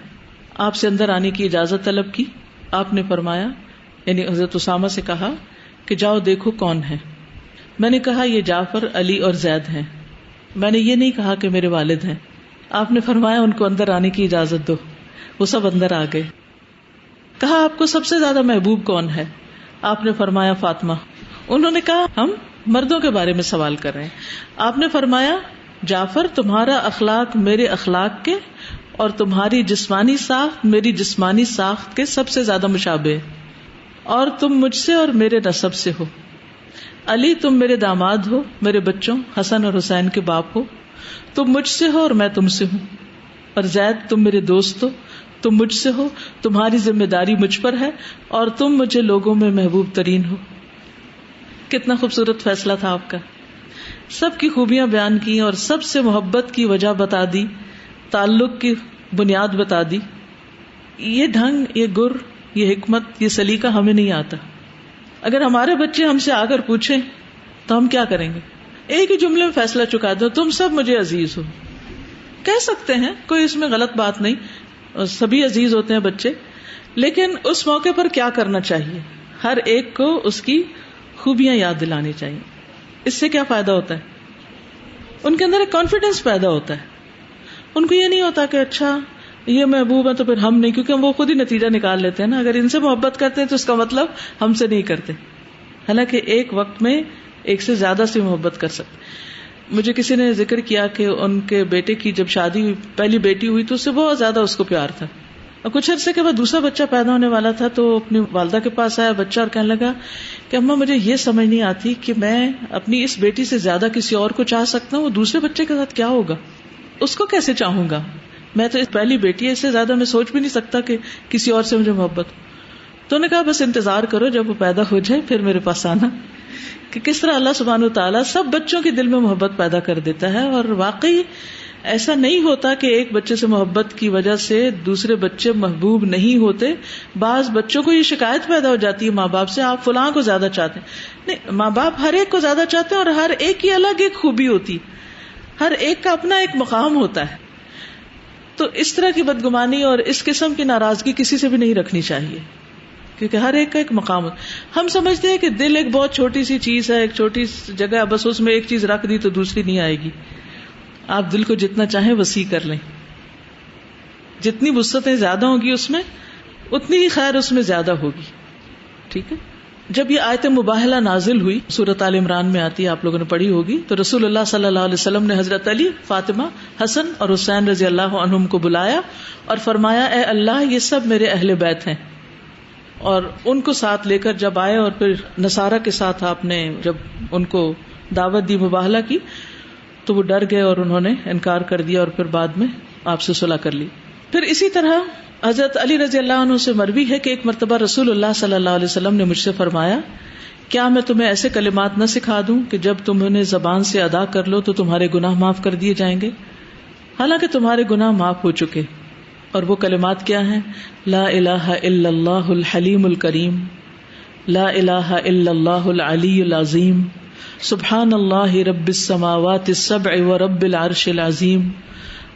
آپ سے اندر آنے کی اجازت طلب کی. آپ نے فرمایا، یعنی حضرت اسامہ سے کہا کہ جاؤ دیکھو کون ہے. میں نے کہا یہ جعفر، علی اور زید ہیں. میں نے یہ نہیں کہا کہ میرے والد ہیں. آپ نے فرمایا ان کو اندر آنے کی اجازت دو. وہ سب اندر آ گئے. کہا آپ کو سب سے زیادہ محبوب کون ہے؟ آپ نے فرمایا فاطمہ. انہوں نے کہا ہم مردوں کے بارے میں سوال کر رہے ہیں. آپ نے فرمایا جعفر، تمہارا اخلاق میرے اخلاق کے اور تمہاری جسمانی ساخت میری جسمانی ساخت کے سب سے زیادہ مشابہ ہے، اور تم مجھ سے اور میرے نسب سے ہو. علی، تم میرے داماد ہو، میرے بچوں حسن اور حسین کے باپ ہو. تم مجھ سے ہو اور میں تم سے ہوں. اور زید، تم میرے دوست ہو، تم مجھ سے ہو، تمہاری ذمہ داری مجھ پر ہے اور تم مجھے لوگوں میں محبوب ترین ہو. کتنا خوبصورت فیصلہ تھا آپ کا. سب کی خوبیاں بیان کی اور سب سے محبت کی وجہ بتا دی، تعلق کی بنیاد بتا دی. یہ ڈھنگ، یہ گر، یہ حکمت، یہ سلیقہ ہمیں نہیں آتا. اگر ہمارے بچے ہم سے آ کر پوچھیں تو ہم کیا کریں گے؟ ایک ہی جملے میں فیصلہ چکا دو، تم سب مجھے عزیز ہو. کہہ سکتے ہیں، کوئی اس میں غلط بات نہیں، سبھی عزیز ہوتے ہیں بچے. لیکن اس موقع پر کیا کرنا چاہیے؟ ہر ایک کو اس کی خوبیاں یاد دلانی چاہیے. اس سے کیا فائدہ ہوتا ہے؟ ان کے اندر ایک کانفیڈینس پیدا ہوتا ہے. ان کو یہ نہیں ہوتا کہ اچھا یہ محبوب ہے تو پھر ہم نہیں، کیونکہ وہ خود ہی نتیجہ نکال لیتے ہیں نا. اگر ان سے محبت کرتے ہیں تو اس کا مطلب ہم سے نہیں کرتے. حالانکہ ایک وقت میں ایک سے زیادہ سے محبت کر سکتے. مجھے کسی نے ذکر کیا کہ ان کے بیٹے کی جب شادی ہوئی، پہلی بیٹی ہوئی، تو اس سے بہت زیادہ اس کو پیار تھا. اور کچھ عرصے کے بعد دوسرا بچہ پیدا ہونے والا تھا، تو اپنی والدہ کے پاس آیا بچہ اور کہنے لگا کہ اماں مجھے یہ سمجھ نہیں آتی کہ میں اپنی اس بیٹی سے زیادہ کسی اور کو چاہ سکتا ہوں، وہ دوسرے بچے کے ساتھ کیا ہوگا، اس کو کیسے چاہوں گا، میں تو پہلی بیٹی ہے، اس سے زیادہ میں سوچ بھی نہیں سکتا کہ کسی اور سے مجھے محبت. تو نے کہا بس انتظار کرو، جب وہ پیدا ہو جائے پھر میرے پاس آنا. کہ کس طرح اللہ سبحانہ وتعالیٰ سب بچوں کے دل میں محبت پیدا کر دیتا ہے. اور واقعی ایسا نہیں ہوتا کہ ایک بچے سے محبت کی وجہ سے دوسرے بچے محبوب نہیں ہوتے. بعض بچوں کو یہ شکایت پیدا ہو جاتی ہے ماں باپ سے، آپ فلاں کو زیادہ چاہتے ہیں. نہیں، ماں باپ ہر ایک کو زیادہ چاہتے ہیں، اور ہر ایک کی الگ ایک خوبی ہوتی، ہر ایک کا اپنا ایک مقام ہوتا ہے. تو اس طرح کی بدگمانی اور اس قسم کی ناراضگی کسی سے بھی نہیں رکھنی چاہیے، کیونکہ ہر ایک کا ایک مقام ہے. ہم سمجھتے ہیں کہ دل ایک بہت چھوٹی سی چیز ہے، ایک چھوٹی جگہ، بس اس میں ایک چیز رکھ دی تو دوسری نہیں آئے گی. آپ دل کو جتنا چاہیں وسیع کر لیں، جتنی وسعتیں زیادہ ہوں گی اس میں، اتنی ہی خیر اس میں زیادہ ہوگی. ٹھیک ہے. جب یہ آیت مباہلہ نازل ہوئی، سورۃ آل عمران میں آتی ہے، آپ لوگوں نے پڑھی ہوگی، تو رسول اللہ صلی اللہ علیہ وسلم نے حضرت علی، فاطمہ، حسن اور حسین رضی اللہ عنہم کو بلایا اور فرمایا اے اللہ یہ سب میرے اہل بیت ہیں. اور ان کو ساتھ لے کر جب آئے، اور پھر نصارہ کے ساتھ آپ نے جب ان کو دعوت دی، مباہلہ کی، تو وہ ڈر گئے اور انہوں نے انکار کر دیا، اور پھر بعد میں آپ سے صلح کر لی. پھر اسی طرح حضرت علی رضی اللہ عنہ سے مروی ہے کہ ایک مرتبہ رسول اللہ صلی اللہ علیہ وسلم نے مجھ سے فرمایا کیا میں تمہیں ایسے کلمات نہ سکھا دوں کہ جب تم انہیں زبان سے ادا کر لو تو تمہارے گناہ معاف کر دیے جائیں گے، حالانکہ تمہارے گناہ معاف ہو چکے. اور وہ کلمات کیا ہیں؟ لا الہ الا اللہ الحلیم الکریم، لا الہ الا اللہ العلی العظیم، سبحان اللہ رب السماوات السبع ورب العرش العظیم،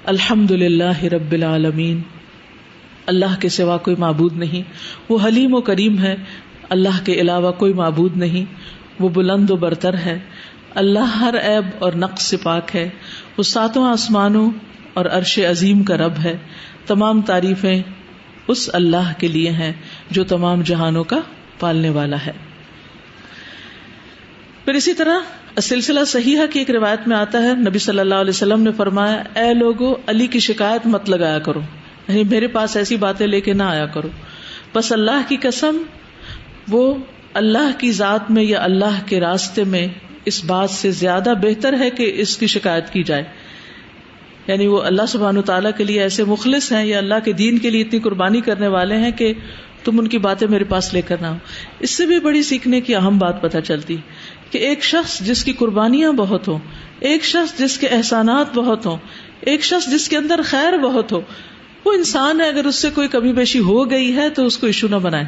الحمد للہ رب العالمین. اللہ کے سوا کوئی معبود نہیں، وہ حلیم و کریم ہے، اللہ کے علاوہ کوئی معبود نہیں، وہ بلند و برتر ہے، اللہ ہر عیب اور نقص سے پاک ہے، وہ ساتوں آسمانوں اور عرش عظیم کا رب ہے. تمام تعریفیں اس اللہ کے لیے ہیں جو تمام جہانوں کا پالنے والا ہے. پھر اسی طرح سلسلہ صحیحہ کی ایک روایت میں آتا ہے، نبی صلی اللہ علیہ وسلم نے فرمایا اے لوگو علی کی شکایت مت لگایا کرو، یعنی میرے پاس ایسی باتیں لے کے نہ آیا کرو، بس اللہ کی قسم وہ اللہ کی ذات میں یا اللہ کے راستے میں اس بات سے زیادہ بہتر ہے کہ اس کی شکایت کی جائے. یعنی وہ اللہ سبحانہ وتعالیٰ کے لیے ایسے مخلص ہیں یا اللہ کے دین کے لیے اتنی قربانی کرنے والے ہیں کہ تم ان کی باتیں میرے پاس لے کر نہ ہو. اس سے بھی بڑی سیکھنے کی اہم بات پتہ چلتی کہ ایک شخص جس کی قربانیاں بہت ہوں، ایک شخص جس کے احسانات بہت ہوں، ایک شخص جس کے اندر خیر بہت ہو، وہ انسان ہے، اگر اس سے کوئی کمی بیشی ہو گئی ہے تو اس کو ایشو نہ بنائے،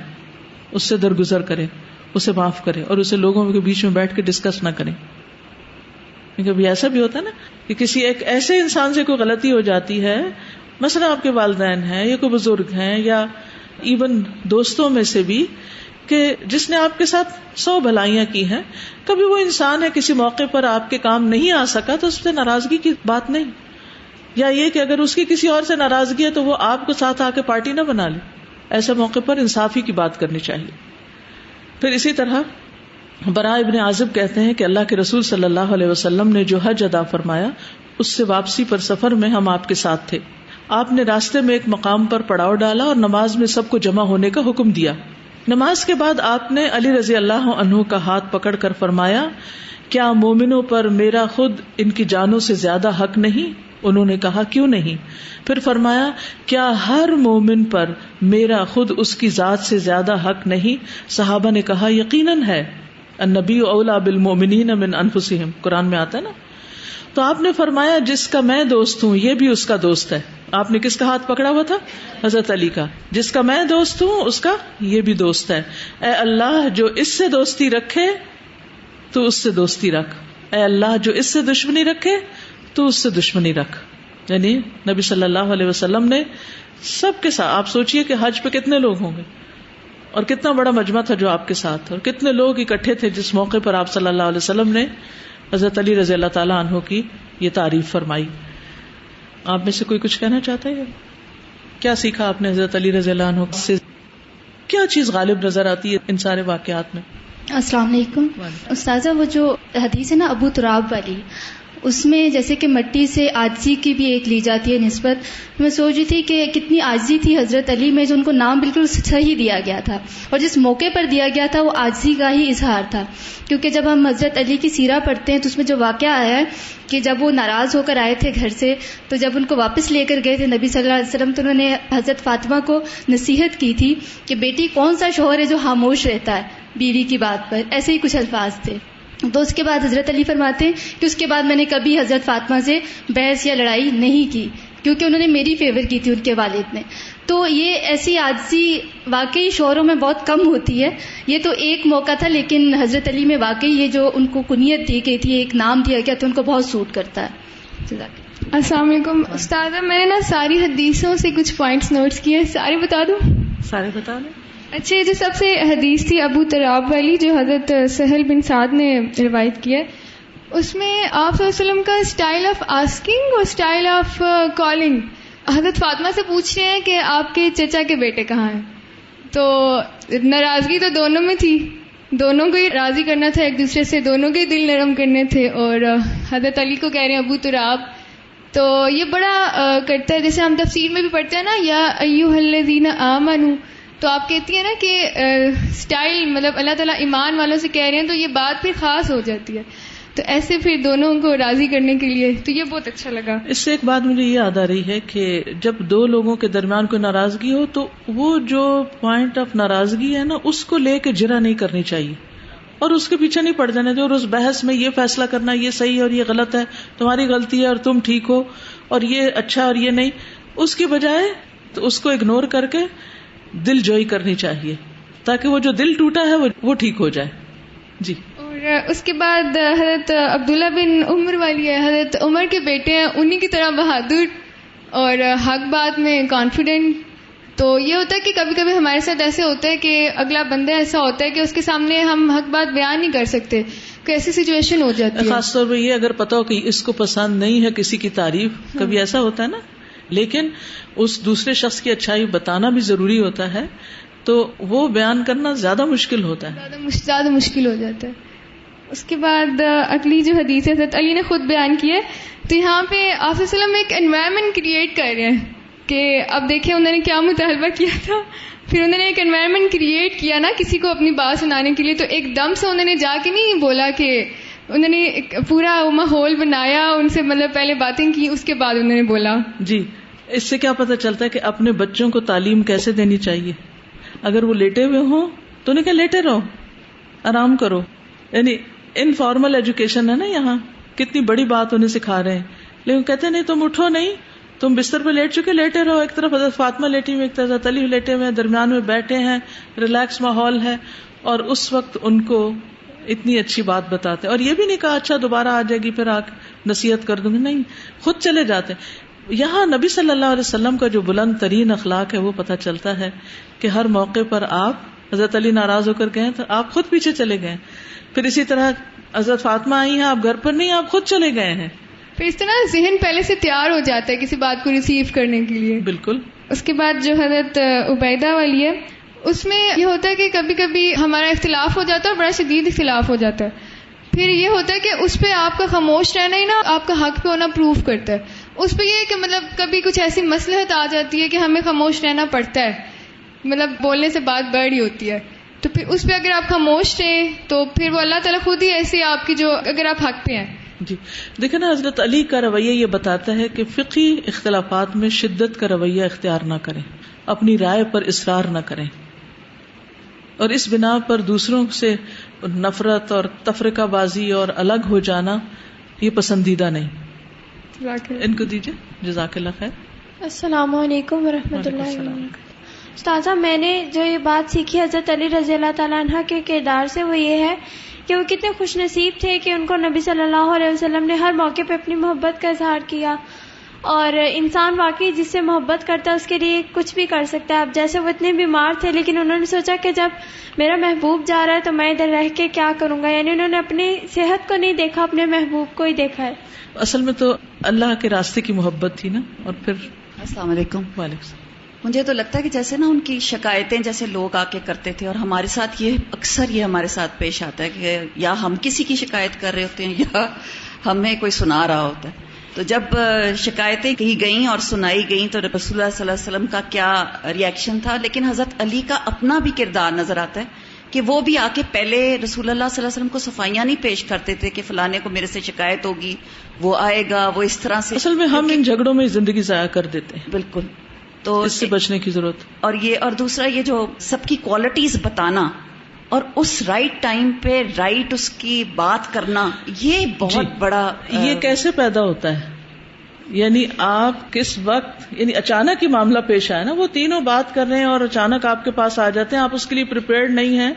اس سے درگزر کرے، اسے معاف کرے، اور اسے لوگوں کے بیچ میں بیٹھ کے ڈسکس نہ کریں. کیونکہ ایسا بھی ہوتا ہے نا کہ کسی ایک ایسے انسان سے کوئی غلطی ہو جاتی ہے، مثلا آپ کے والدین ہیں یا کوئی بزرگ ہیں یا ایون دوستوں میں سے بھی، کہ جس نے آپ کے ساتھ 100 بھلائیاں کی ہیں، کبھی وہ انسان ہے کسی موقع پر آپ کے کام نہیں آ سکا تو اس سے ناراضگی کی بات نہیں، یا یہ کہ اگر اس کی کسی اور سے ناراضگی ہے تو وہ آپ کو ساتھ آ کے پارٹی نہ بنا لے. ایسے موقع پر انصافی کی بات کرنی چاہیے. پھر اسی طرح براء ابن عازب کہتے ہیں کہ اللہ کے رسول صلی اللہ علیہ وسلم نے جو حج ادا فرمایا اس سے واپسی پر سفر میں ہم آپ کے ساتھ تھے. آپ نے راستے میں ایک مقام پر پڑاؤ ڈالا اور نماز میں سب کو جمع ہونے کا حکم دیا. نماز کے بعد آپ نے علی رضی اللہ عنہ کا ہاتھ پکڑ کر فرمایا کیا مومنوں پر میرا خود ان کی جانوں سے زیادہ حق نہیں؟ انہوں نے کہا کیوں نہیں؟ پھر فرمایا کیا ہر مومن پر میرا خود اس کی ذات سے زیادہ حق نہیں؟ صحابہ نے کہا یقیناً ہے، النبی اولی بالمؤمنین من انفسہم، قرآن میں آتا ہے نا. تو آپ نے فرمایا جس کا میں دوست ہوں یہ بھی اس کا دوست ہے. آپ نے کس کا ہاتھ پکڑا ہوا تھا؟ حضرت علی کا. جس کا میں دوست ہوں اس کا یہ بھی دوست ہے. اے اللہ جو اس سے دوستی رکھے تو اس سے دوستی رکھ، اے اللہ جو اس سے دشمنی رکھے تو اس سے دشمنی رکھ. یعنی نبی صلی اللہ علیہ وسلم نے سب کے ساتھ، آپ سوچئے کہ حج پہ کتنے لوگ ہوں گے اور کتنا بڑا مجمع تھا جو آپ کے ساتھ تھا، اور کتنے لوگ اکٹھے تھے جس موقع پر آپ صلی اللہ علیہ وسلم نے حضرت علی رضی اللہ تعالیٰ عنہ کی یہ تعریف فرمائی. آپ میں سے کوئی کچھ کہنا چاہتا ہے؟ کیا سیکھا آپ نے حضرت علی رضی اللہ عنہ سے؟ کیا چیز غالب نظر آتی ہے ان سارے واقعات میں؟ السلام علیکم استاذہ. وہ جو حدیث ہے نا ابو تراب والی، اس میں جیسے کہ مٹی سے عاجزی کی بھی ایک لی جاتی ہے نسبت. میں سوچ رہی تھی کہ کتنی عاجزی تھی حضرت علی میں، جو ان کو نام بالکل صحیح دیا گیا تھا، اور جس موقع پر دیا گیا تھا وہ عاجزی کا ہی اظہار تھا. کیونکہ جب ہم حضرت علی کی سیرہ پڑھتے ہیں تو اس میں جو واقعہ آیا ہے کہ جب وہ ناراض ہو کر آئے تھے گھر سے، تو جب ان کو واپس لے کر گئے تھے نبی صلی اللہ علیہ وسلم، تو انہوں نے حضرت فاطمہ کو نصیحت کی تھی کہ بیٹی کون سا شوہر ہے جو خاموش رہتا ہے بیوی کی بات پر، ایسے ہی کچھ الفاظ تھے. تو اس کے بعد حضرت علی فرماتے ہیں کہ اس کے بعد میں نے کبھی حضرت فاطمہ سے بحث یا لڑائی نہیں کی، کیونکہ انہوں نے میری فیور کی تھی ان کے والد نے. تو یہ ایسی عاجزی واقعی شوہروں میں بہت کم ہوتی ہے. یہ تو ایک موقع تھا، لیکن حضرت علی میں واقعی یہ جو ان کو کنیت دی گئی تھی، ایک نام دیا گیا، تو ان کو بہت سوٹ کرتا ہے. السلام علیکم استاذہ. میں نے نا ساری حدیثوں سے کچھ پوائنٹس نوٹس کیے، سارے بتا دوں؟ سارے بتا دیں. اچھا، جو سب سے حدیث تھی ابو تراب والی جو حضرت سہل بن سعد نے روایت کی ہے، اس میں آپ صلی اللہ علیہ وسلم کا اسٹائل آف آسکنگ اور اسٹائل آف کالنگ، حضرت فاطمہ سے پوچھ رہے ہیں کہ آپ کے چچا کے بیٹے کہاں ہیں. تو ناراضگی تو دونوں میں تھی، دونوں کو ہی راضی کرنا تھا ایک دوسرے سے، دونوں کے دل نرم کرنے تھے. اور حضرت علی کو کہہ رہے ہیں ابو تراب. تو یہ بڑا کرتا ہے، جیسے ہم تفسیر میں بھی پڑھتے ہیں نا یا ایھا الذین آمنوا، تو آپ کہتی ہیں نا کہ اسٹائل مطلب اللہ تعالیٰ ایمان والوں سے کہہ رہے ہیں، تو یہ بات پھر خاص ہو جاتی ہے. تو ایسے پھر دونوں کو راضی کرنے کے لیے، تو یہ بہت اچھا لگا. اس سے ایک بات مجھے یہ یاد آ رہی ہے کہ جب دو لوگوں کے درمیان کوئی ناراضگی ہو تو وہ جو پوائنٹ آف ناراضگی ہے نا، اس کو لے کے جرا نہیں کرنی چاہیے اور اس کے پیچھے نہیں پڑ جانا چاہیے، اور اس بحث میں یہ فیصلہ کرنا یہ صحیح اور یہ غلط ہے، تمہاری غلطی ہے اور تم ٹھیک ہو، اور یہ اچھا اور یہ نہیں. اس کی بجائے تو اس کو اگنور کر کے دل جوئی کرنی چاہیے، تاکہ وہ جو دل ٹوٹا ہے وہ ٹھیک ہو جائے. جی. اور اس کے بعد حضرت عبداللہ بن عمر والی ہے، حضرت عمر کے بیٹے ہیں، انہی کی طرح بہادر اور حق بات میں کانفیڈنٹ. تو یہ ہوتا ہے کہ کبھی کبھی ہمارے ساتھ ایسے ہوتا ہے کہ اگلا بندہ ایسا ہوتا ہے کہ اس کے سامنے ہم حق بات بیان نہیں کر سکتے، کوئی ایسی سچویشن ہو جاتی ہے. خاص طور پہ یہ اگر پتا ہو کہ اس کو پسند نہیں ہے کسی کی تعریف، کبھی ایسا ہوتا ہے نا، لیکن اس دوسرے شخص کی اچھائی بتانا بھی ضروری ہوتا ہے، تو وہ بیان کرنا زیادہ مشکل ہوتا ہے، زیادہ مشکل ہو جاتا ہے. اس کے بعد اگلی جو حدیث ہے حضرت علی نے خود بیان کی ہے. تو یہاں پہ آپ صلی اللہ علیہ وسلم ایک انوائرمنٹ کریٹ کر رہے ہیں کہ اب دیکھیں انہوں نے کیا مطالبہ کیا تھا، پھر انہوں نے ایک انوائرمنٹ کریٹ کیا نا کسی کو اپنی بات سنانے کے لیے. تو ایک دم سے انہوں نے جا کے نہیں بولا، کہ انہوں نے ایک پورا ماحول بنایا، ان سے مطلب پہلے باتیں کی، اس کے بعد انہوں نے بولا. جی. اس سے کیا پتہ چلتا ہے کہ اپنے بچوں کو تعلیم کیسے دینی چاہیے. اگر وہ لیٹے ہوئے ہوں تو انہیں کہ لیٹے رہو، آرام کرو. یعنی انفارمل ایجوکیشن ہے نا، یہاں کتنی بڑی بات انہیں سکھا رہے ہیں، لیکن کہتے نہیں تم اٹھو نہیں، تم بستر پہ لیٹ چکے، لیٹے رہو. ایک طرف حضرت فاطمہ لیٹی ہوئی، ایک طرف حضرت علی لیٹے ہوئے، درمیان میں بیٹھے ہیں، ریلیکس ماحول ہے، اور اس وقت ان کو اتنی اچھی بات بتاتے. اور یہ بھی نہیں کہا اچھا دوبارہ آ جائے گی پھر نصیحت کر دوں گی، نہیں، خود چلے جاتے. یہاں نبی صلی اللہ علیہ وسلم کا جو بلند ترین اخلاق ہے وہ پتہ چلتا ہے کہ ہر موقع پر آپ، حضرت علی ناراض ہو کر گئے تو آپ خود پیچھے چلے گئے. پھر اسی طرح حضرت فاطمہ آئی ہیں، آپ گھر پر نہیں، آپ خود چلے گئے ہیں. پھر اس طرح ذہن پہلے سے تیار ہو جاتا ہے کسی بات کو ریسیو کرنے کے لیے. بالکل. اس کے بعد جو حضرت عبیدہ والی ہے، اس میں یہ ہوتا ہے کہ کبھی کبھی ہمارا اختلاف ہو جاتا ہے اور بڑا شدید اختلاف ہو جاتا ہے. پھر یہ ہوتا ہے کہ اس پہ آپ کا خاموش رہنا ہی نا آپ کا حق پہ ہونا پروف کرتا ہے. اس پہ یہ کہ مطلب کبھی کچھ ایسی مصلحت آ جاتی ہے کہ ہمیں خاموش رہنا پڑتا ہے، مطلب بولنے سے بات بڑھ رہی ہوتی ہے، تو پھر اس پہ اگر آپ خاموش رہیں تو پھر وہ اللہ تعالیٰ خود ہی ایسے آپ کی جو اگر آپ حق پہ ہیں. جی دیکھیں نا، حضرت علی کا رویہ یہ بتاتا ہے کہ فقہی اختلافات میں شدت کا رویہ اختیار نہ کریں، اپنی رائے پر اصرار نہ کریں، اور اس بنا پر دوسروں سے نفرت اور تفرقہ بازی اور الگ ہو جانا یہ پسندیدہ نہیں. ان کو دیجیے. جزاک اللہ خیر. السلام علیکم ورحمۃ اللہ وبرکاتہ. استاذہ، میں نے جو یہ بات سیکھی حضرت علی رضی اللہ تعالیٰ عنہ کے کردار سے وہ یہ ہے کہ وہ کتنے خوش نصیب تھے کہ ان کو نبی صلی اللہ علیہ وسلم نے ہر موقع پہ اپنی محبت کا اظہار کیا. اور انسان واقعی جس سے محبت کرتا ہے اس کے لیے کچھ بھی کر سکتا ہے. اب جیسے وہ اتنے بیمار تھے لیکن انہوں نے سوچا کہ جب میرا محبوب جا رہا ہے تو میں ادھر رہ کے کیا کروں گا، یعنی انہوں نے اپنی صحت کو نہیں دیکھا، اپنے محبوب کو ہی دیکھا ہے. اصل میں تو اللہ کے راستے کی محبت تھی نا. اور پھر السلام علیکم. وعلیکم السلام. مجھے تو لگتا ہے کہ جیسے نا ان کی شکایتیں جیسے لوگ آ کے کرتے تھے، اور ہمارے ساتھ یہ اکثر یہ ہمارے ساتھ پیش آتا ہے کہ یا ہم کسی کی شکایت کر رہے ہوتے ہیں یا ہمیں کوئی سنا رہا ہوتا ہے. تو جب شکایتیں کی گئیں اور سنائی گئیں تو رسول اللہ صلی اللہ علیہ وسلم کا کیا ریئیکشن تھا. لیکن حضرت علی کا اپنا بھی کردار نظر آتا ہے کہ وہ بھی آ کے پہلے رسول اللہ صلی اللہ علیہ وسلم کو صفائیاں نہیں پیش کرتے تھے کہ فلانے کو میرے سے شکایت ہوگی، وہ آئے گا، وہ اس طرح سے. اصل میں ہم ان جھگڑوں میں زندگی ضائع کر دیتے ہیں. بالکل. تو اس سے بچنے کی ضرورت. اور دوسرا یہ جو سب کی کوالٹیز بتانا اور اس رائٹ ٹائم پہ رائٹ اس کی بات کرنا، یہ بہت بڑا. یہ کیسے پیدا ہوتا ہے؟ یعنی آپ کس وقت، یعنی اچانک ہی معاملہ پیش آیا نا، وہ تینوں بات کر رہے ہیں اور اچانک آپ کے پاس آ جاتے ہیں، آپ اس کے لیے پریپیئرڈ نہیں ہیں،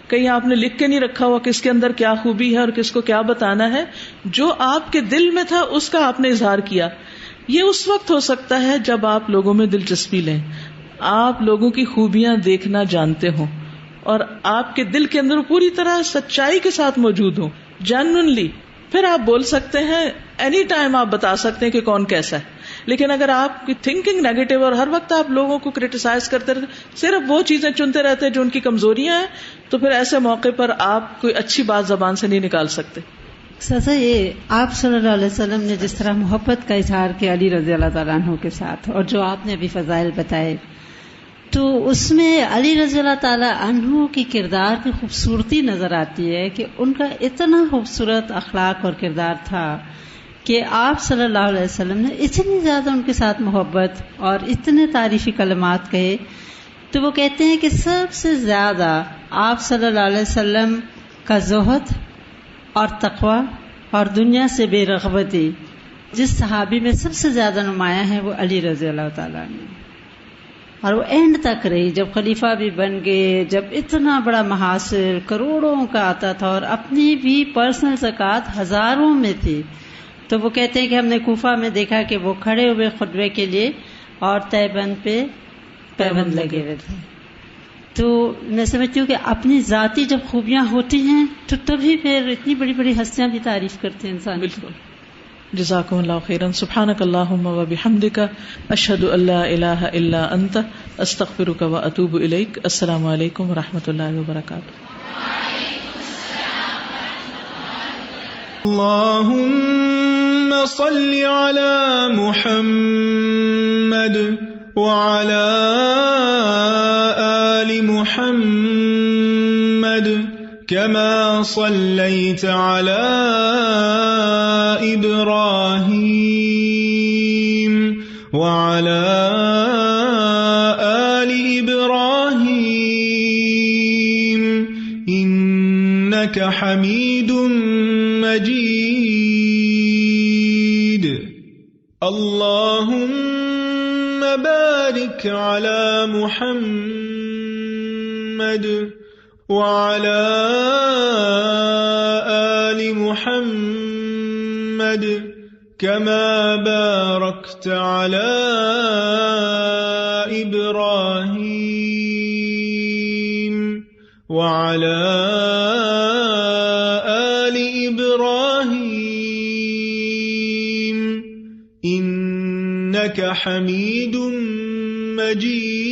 کہیں آپ نے لکھ کے نہیں رکھا ہوا کس کے اندر کیا خوبی ہے اور کس کو کیا بتانا ہے. جو آپ کے دل میں تھا اس کا آپ نے اظہار کیا. یہ اس وقت ہو سکتا ہے جب آپ لوگوں میں دلچسپی لیں، آپ لوگوں کی خوبیاں دیکھنا جانتے ہوں اور آپ کے دل کے اندر پوری طرح سچائی کے ساتھ موجود ہوں، جینوئنلی. پھر آپ بول سکتے ہیں، اینی ٹائم آپ بتا سکتے ہیں کہ کون کیسا ہے. لیکن اگر آپ کی تھنکنگ نیگیٹو اور ہر وقت آپ لوگوں کو کرٹیسائز کرتے رہتے، صرف وہ چیزیں چنتے رہتے جو ان کی کمزوریاں ہیں، تو پھر ایسے موقع پر آپ کوئی اچھی بات زبان سے نہیں نکال سکتے. سزا یہ آپ صلی اللہ علیہ وسلم نے جس طرح محبت کا اظہار کیا علی رضی اللہ تعالیٰ عنہ کے ساتھ، اور جو آپ نے ابھی فضائل بتائے، تو اس میں علی رضی اللہ تعالیٰ عنہ کی کردار کی خوبصورتی نظر آتی ہے کہ ان کا اتنا خوبصورت اخلاق اور کردار تھا کہ آپ صلی اللہ علیہ وسلم نے اتنی زیادہ ان کے ساتھ محبت اور اتنے تعریفی کلمات کہے. تو وہ کہتے ہیں کہ سب سے زیادہ آپ صلی اللہ علیہ وسلم کا زہد اور تقوی اور دنیا سے بے رغبتی جس صحابی میں سب سے زیادہ نمایاں ہے وہ علی رضی اللہ تعالیٰ عنہ. اور وہ اینڈ تک رہی، جب خلیفہ بھی بن گئے، جب اتنا بڑا محاصر کروڑوں کا آتا تھا اور اپنی بھی پرسنل زکوٰۃ ہزاروں میں تھی. تو وہ کہتے ہیں کہ ہم نے کوفہ میں دیکھا کہ وہ کھڑے ہوئے خطبے کے لیے اور تہبند پہ پیبند لگے ہوئے تھے. تو میں سمجھتی ہوں کہ اپنی ذاتی جب خوبیاں ہوتی ہیں تو تبھی پھر اتنی بڑی بڑی ہستیاں بھی تعریف کرتے ہیں انسان. بالکل. جزاکم اللہ خیرا. سبحانک اللہم و بحمدک، اشہد ان لا الہ الا انت، استغفرک و اتوب الیک. السلام علیکم و رحمۃ اللہ وبرکاتہ. اللہم صل علی محمد وعلى آل محمد كما صليت على إبراهيم وعلى آل إبراهيم إنك حميد مجيد. اللهم بارك على محمد وعلى آل محمد كما باركت على إبراهيم وعلى آل إبراهيم إنك حميد مجيد.